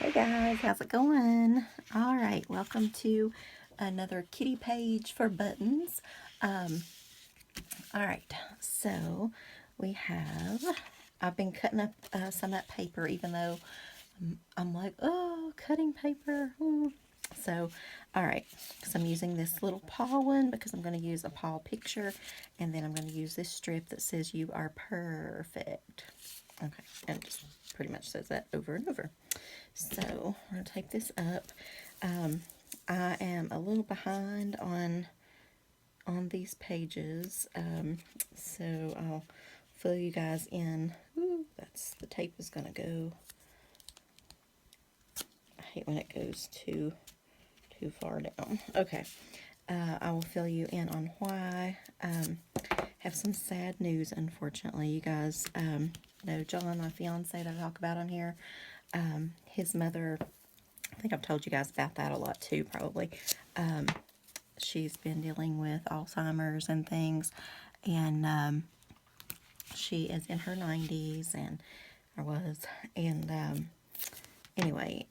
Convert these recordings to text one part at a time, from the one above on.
Hey guys, how's it going? All right, welcome to another kitty page for buttons. Um, all right, so we have, I've been cutting up some of that paper, even though I'm like, oh, cutting paper. So, all right, so I'm using this little paw one because I'm going to use a paw picture, and then I'm going to use this strip that says you are perfect. Okay, and it just pretty much says that over and over. So we're going to take this up. I am a little behind on these pages, so I'll fill you guys in. Ooh, the tape is going to go. I hate when it goes too far down. Okay, I will fill you in on why. Have some sad news, unfortunately. You guys know John, my fiance that I talk about on here. His mother, I think I've told you guys about that a lot too, probably. She's been dealing with Alzheimer's and things, and she is in her 90s, and anyway,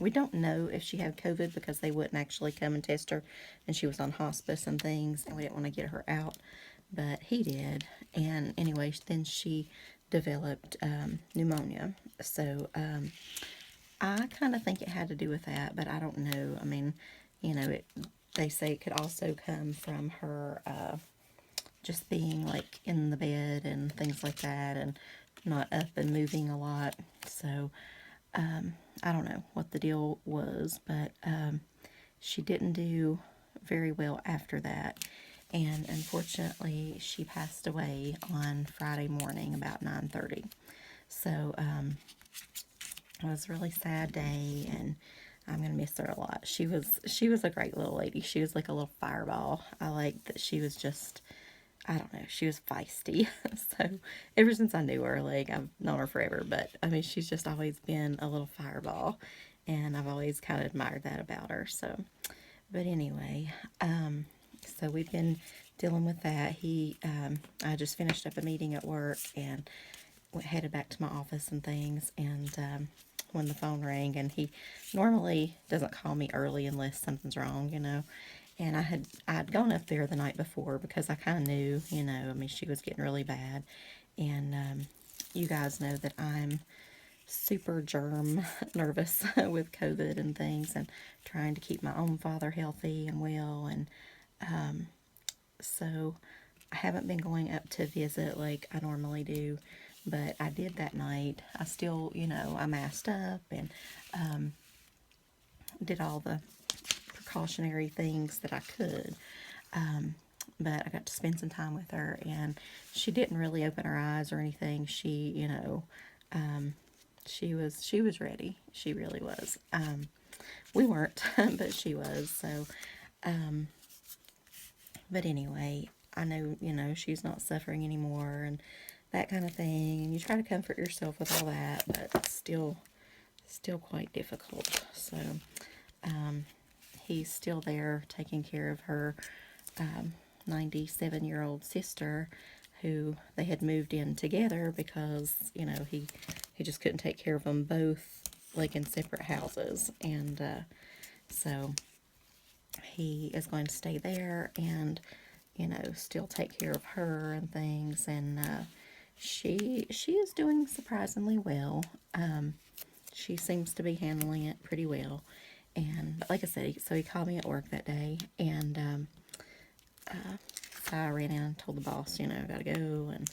we don't know if she had COVID because they wouldn't actually come and test her, and she was on hospice and things, and we didn't want to get her out, but he did, and anyway, then she developed pneumonia, so I kind of think it had to do with that, but I don't know. I mean, they say it could also come from her just being like in the bed and things like that, and not up and moving a lot. So I don't know what the deal was, but she didn't do very well after that. And unfortunately, she passed away on Friday morning about 9:30. So it was a really sad day, and I'm gonna miss her a lot. She was a great little lady. She was like a little fireball. I liked that she was just, I don't know, she was feisty. So ever since I knew her, like I've known her forever, but I mean she's just always been a little fireball, and I've always kind of admired that about her. So, but anyway, so we've been dealing with that. I just finished up a meeting at work and headed back to my office and things, and when the phone rang, and he normally doesn't call me early unless something's wrong, and I'd gone up there the night before because I kind of knew, I mean, she was getting really bad, and you guys know that I'm super germ nervous with COVID and things, and trying to keep my own father healthy and well, and so I haven't been going up to visit like I normally do, but I did that night. I still, I masked up and did all the precautionary things that I could. But I got to spend some time with her, and she didn't really open her eyes or anything. She was ready. She really was. We weren't, but she was. So, but anyway, I know, she's not suffering anymore and that kind of thing. And you try to comfort yourself with all that, but it's still quite difficult. So, he's still there taking care of her 97-year-old sister, who they had moved in together because, he just couldn't take care of them both, like in separate houses. And so he is going to stay there and, still take care of her and things. And she is doing surprisingly well. She seems to be handling it pretty well. And like I said, so he called me at work that day, and so I ran in and told the boss, gotta go, and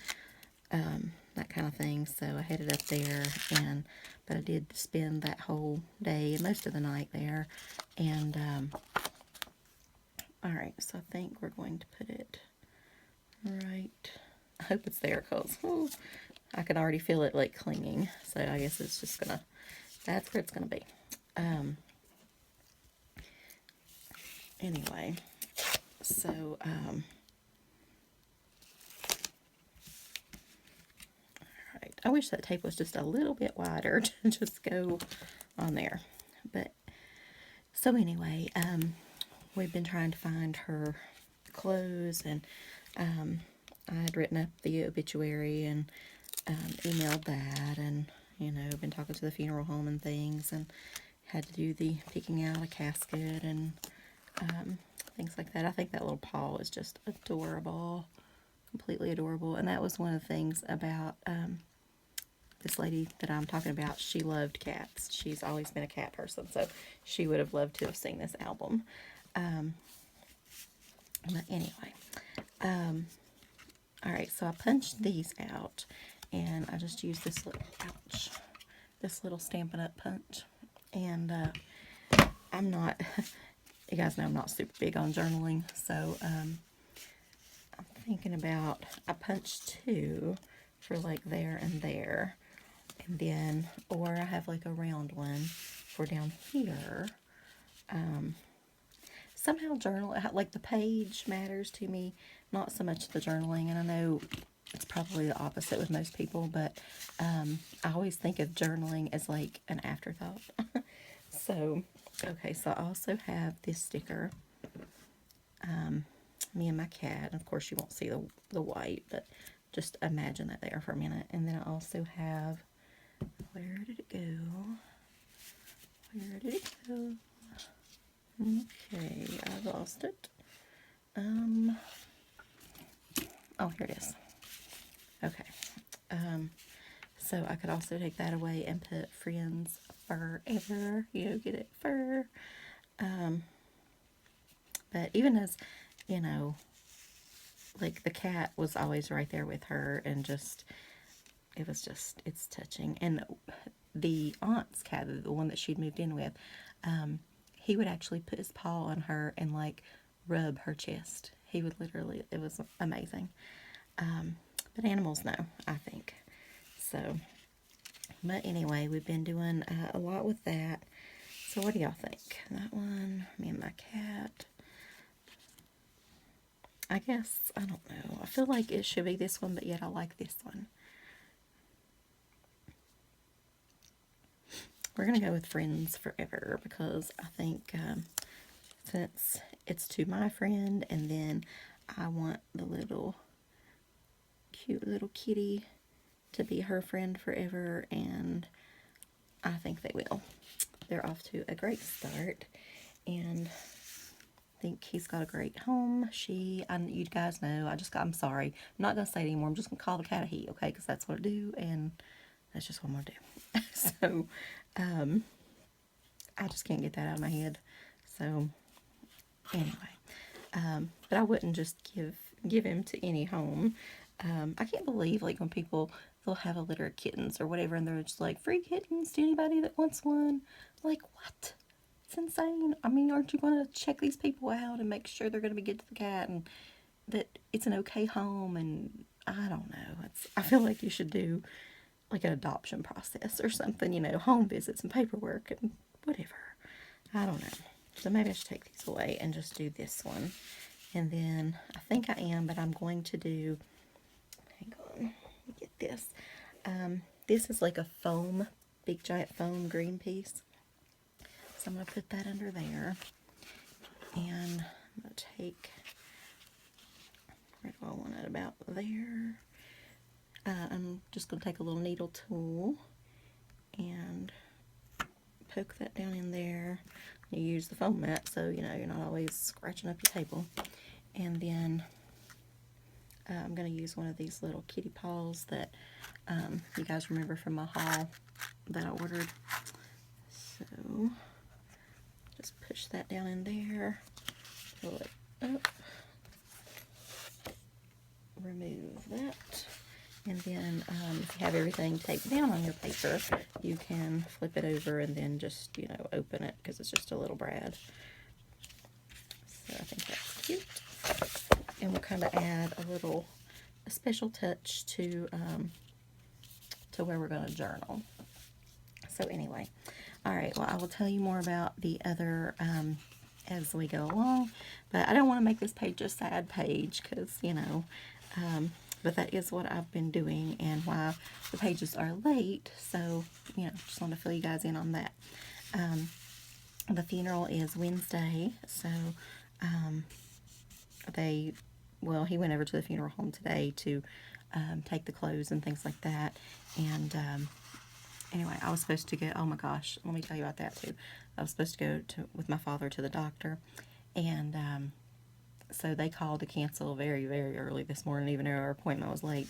that kind of thing. So I headed up there, but I did spend that whole day and most of the night there. And all right, so I think we're going to put it right. I hope it's there, because I can already feel it like clinging. So I guess it's just that's where it's gonna be. Anyway, so alright, I wish that tape was just a little bit wider to just go on there. But so anyway, we've been trying to find her clothes, and I had written up the obituary and emailed that, and been talking talking to the funeral home and things, and had to do the picking out a casket and things like that. I think that little paw is just adorable, completely adorable. And that was one of the things about this lady that I'm talking about. She loved cats. She's always been a cat person, so she would have loved to have seen this album. But anyway, alright, so I punched these out, and I just used this little, ouch, this little Stampin' Up! Punch. And I'm not, you guys know I'm not super big on journaling, so I'm thinking about, I punched 2 for like there and there, and then, or I have like a round one for down here. Somehow journal, like the page matters to me, not so much the journaling, and I know it's probably the opposite with most people, but I always think of journaling as like an afterthought. So, okay, so I also have this sticker, me and my cat, and of course you won't see the white, but just imagine that there for a minute. And then I also have, where did it go? Where did it go? Okay, I lost it. Oh, here it is. Okay. So I could also take that away and put friends forever. You know, get it, fur. But even as, you know, like the cat was always right there with her, and just, it was just, it's touching. And the aunt's cat, the one that she'd moved in with, he would actually put his paw on her and like rub her chest. He would literally, it was amazing. But animals know, I think. So, but anyway, we've been doing a lot with that. So what do y'all think? That one, me and my cat. I guess, I don't know. I feel like it should be this one, but yet I like this one. We're going to go with friends forever, because I think since it's to my friend, and then I want the little cute little kitty to be her friend forever, and I think they will. They're off to a great start, and I think he's got a great home. You guys know, I'm sorry, I'm not going to say it anymore. I'm just going to call the cat a he, okay, because that's what I do, and that's just what I'm going to do. So, I just can't get that out of my head. So, anyway, but I wouldn't just give him to any home. I can't believe, like, when people, they'll have a litter of kittens or whatever, and they're just like, free kittens to anybody that wants one. Like, what? It's insane. I mean, aren't you going to check these people out and make sure they're going to be good to the cat, and that it's an okay home? And I don't know. I feel like you should do like an adoption process or something, you know, home visits and paperwork and whatever. I don't know. So maybe I should take these away and just do this one. And then I think I am, but I'm going to do, hang on, let me get this. This is like a foam, big giant foam green piece. So I'm going to put that under there. And I'm going to take, where do I want it, about there. I'm just going to take a little needle tool and poke that down in there. You use the foam mat, so you know you're not always scratching up your table. And then I'm going to use one of these little kitty paws that you guys remember from my haul that I ordered. So just push that down in there, pull it up, remove that. And then if you have everything taped down on your paper, you can flip it over and then just, you know, open it, because it's just a little brad. So I think that's cute. And we'll kind of add a special touch to where we're going to journal. So anyway, all right, well, I will tell you more about the other as we go along. But I don't want to make this page a sad page, because, you know, but that is what I've been doing and why the pages are late. So, you know, just want to fill you guys in on that. The funeral is Wednesday. So, he went over to the funeral home today to take the clothes and things like that. And Anyway, I was supposed to go, oh my gosh, let me tell you about that too. I was supposed to go with my father to the doctor, and so they called to cancel very, very early this morning, even though our appointment was late.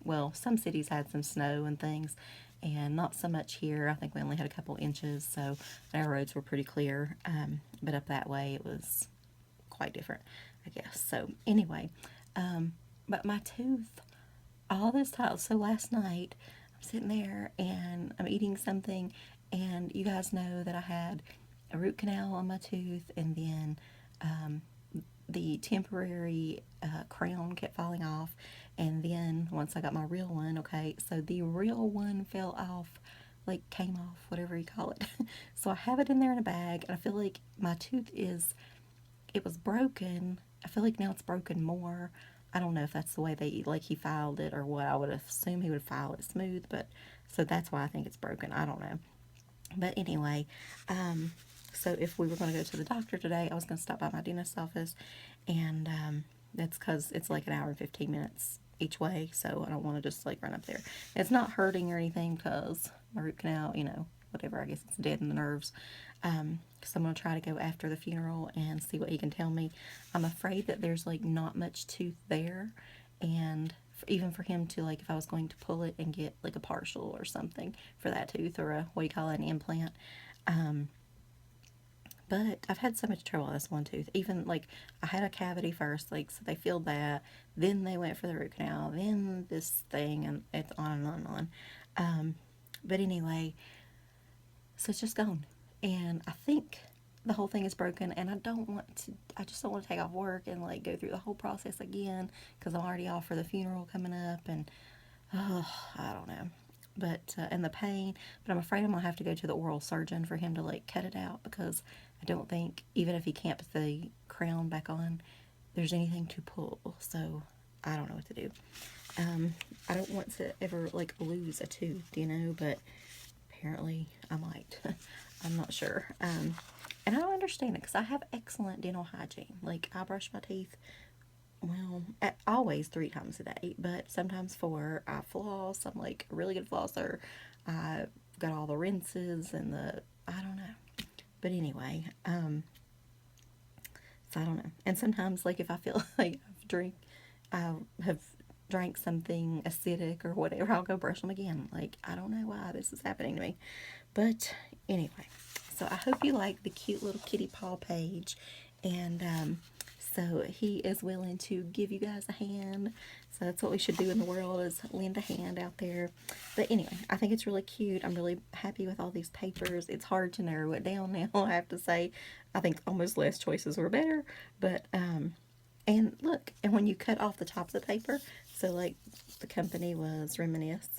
Well, some cities had some snow and things, and not so much here. I think we only had a couple inches, so our roads were pretty clear. But up that way, it was quite different, I guess. So anyway, but my tooth, all this time. So last night, I'm sitting there and I'm eating something, and you guys know that I had a root canal on my tooth, and then the temporary crown kept falling off, and then once I got my real one, okay, so the real one fell off, like came off, whatever you call it. So I have it in there in a bag, and I feel like my tooth it was broken. I feel like now it's broken more. I don't know if that's the way like he filed it or what. I would assume he would file it smooth, but so that's why I think it's broken. I don't know. But anyway, so if we were going to go to the doctor today, I was going to stop by my dentist's office, and that's because it's like an hour and 15 minutes each way, so I don't want to just like run up there. It's not hurting or anything because my root canal, whatever, I guess it's dead in the nerves. So I'm going to try to go after the funeral and see what he can tell me. I'm afraid that there's like not much tooth there, and even for him to, like, if I was going to pull it and get like a partial or something for that tooth, or a, what do you call it, an implant. But I've had so much trouble with this one tooth. Even like I had a cavity first, like, so they filled that, then they went for the root canal, then this thing, and it's on and on and on. But anyway, so it's just gone, and I think the whole thing is broken, and I just don't want to take off work and like go through the whole process again, because I'm already off for the funeral coming up, and I don't know. But and the pain, but I'm afraid I'm gonna have to go to the oral surgeon for him to like cut it out, because I don't think, even if he can't put the crown back on, there's anything to pull. So I don't know what to do. I don't want to ever like lose a tooth, but apparently I might. I'm not sure. And I don't understand it, because I have excellent dental hygiene. Like, I brush my teeth, well, always 3 times a day, but sometimes 4. I floss. I'm like a really good flosser. I got all the rinses and I don't know. But anyway, so I don't know. And sometimes, like, if I feel like I have drank something acidic or whatever, I'll go brush them again. Like, I don't know why this is happening to me. But anyway, so I hope you like the cute little kitty paw page. And so he is willing to give you guys a hand. So that's what we should do in the world, is lend a hand out there. But anyway, I think it's really cute. I'm really happy with all these papers. It's hard to narrow it down now, I have to say. I think almost less choices were better. But, and look, and when you cut off the top of the paper, so like the company was Reminisce.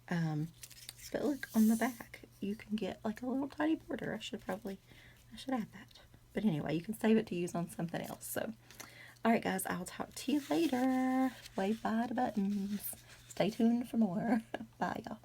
But look, on the back, you can get like a little tiny border. I should add that. But anyway, you can save it to use on something else. So, alright guys, I'll talk to you later. Wave bye to buttons. Stay tuned for more. Bye, y'all.